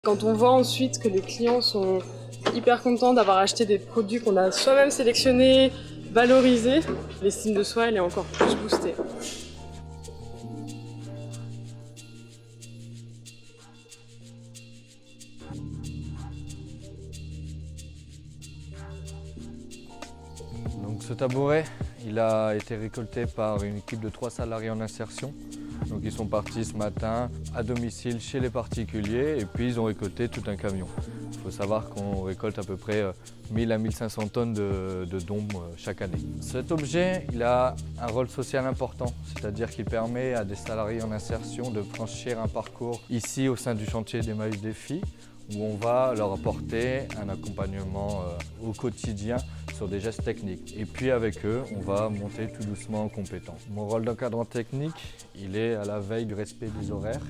Quand on voit ensuite que les clients sont hyper contents d'avoir acheté des produits qu'on a soi-même sélectionnés, valorisés, l'estime de soi elle est encore plus boostée. Donc ce tabouret, il a été récolté par une équipe de 3 salariés en insertion. Donc ils sont partis ce matin à domicile chez les particuliers et puis ils ont récolté tout un camion. Il faut savoir qu'on récolte à peu près 1000 à 1500 tonnes de dômes chaque année. Cet objet, il a un rôle social important, c'est-à-dire qu'il permet à des salariés en insertion de franchir un parcours ici au sein du chantier d'Emmaüs Défi, où on va leur apporter un accompagnement au quotidien sur des gestes techniques. Et puis avec eux, on va monter tout doucement en compétences. Mon rôle d'encadrant technique, il est à la veille du respect des horaires,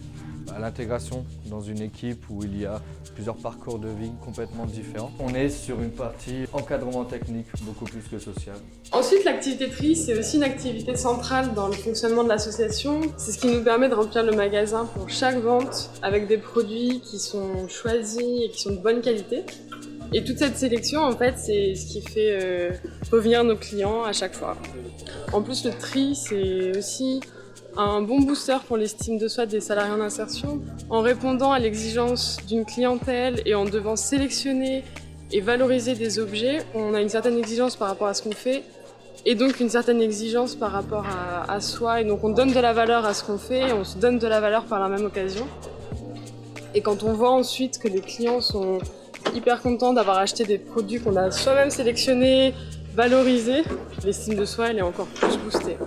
à l'intégration dans une équipe où il y a plusieurs parcours de vie complètement différents. On est sur une partie encadrement technique beaucoup plus que social. Ensuite, l'activité tri, c'est aussi une activité centrale dans le fonctionnement de l'association. C'est ce qui nous permet de remplir le magasin pour chaque vente avec des produits qui sont choisis et qui sont de bonne qualité. Et toute cette sélection, en fait, c'est ce qui fait revenir nos clients à chaque fois. En plus, le tri, c'est aussi un bon booster pour l'estime de soi des salariés en insertion. En répondant à l'exigence d'une clientèle et en devant sélectionner et valoriser des objets, on a une certaine exigence par rapport à ce qu'on fait et donc une certaine exigence par rapport à soi. Et donc on donne de la valeur à ce qu'on fait et on se donne de la valeur par la même occasion. Et quand on voit ensuite que les clients sont hyper contents d'avoir acheté des produits qu'on a soi-même sélectionnés, valorisés, l'estime de soi elle est encore plus boostée.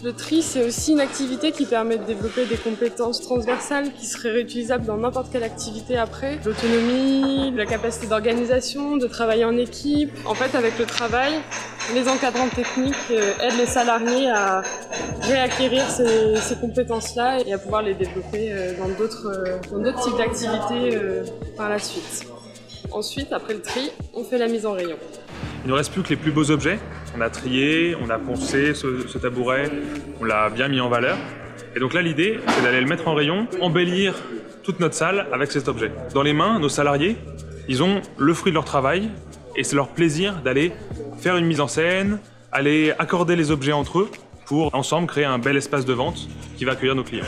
Le tri, c'est aussi une activité qui permet de développer des compétences transversales qui seraient réutilisables dans n'importe quelle activité après. L'autonomie, la capacité d'organisation, de travailler en équipe. En fait, avec le travail, les encadrants techniques aident les salariés à réacquérir ces compétences-là et à pouvoir les développer dans d'autres types d'activités par la suite. Ensuite, après le tri, on fait la mise en rayon. Il ne reste plus que les plus beaux objets. On a trié, on a poncé ce tabouret, on l'a bien mis en valeur. Et donc là, l'idée, c'est d'aller le mettre en rayon, embellir toute notre salle avec cet objet. Dans les mains, nos salariés, ils ont le fruit de leur travail et c'est leur plaisir d'aller faire une mise en scène, aller accorder les objets entre eux pour ensemble créer un bel espace de vente qui va accueillir nos clients.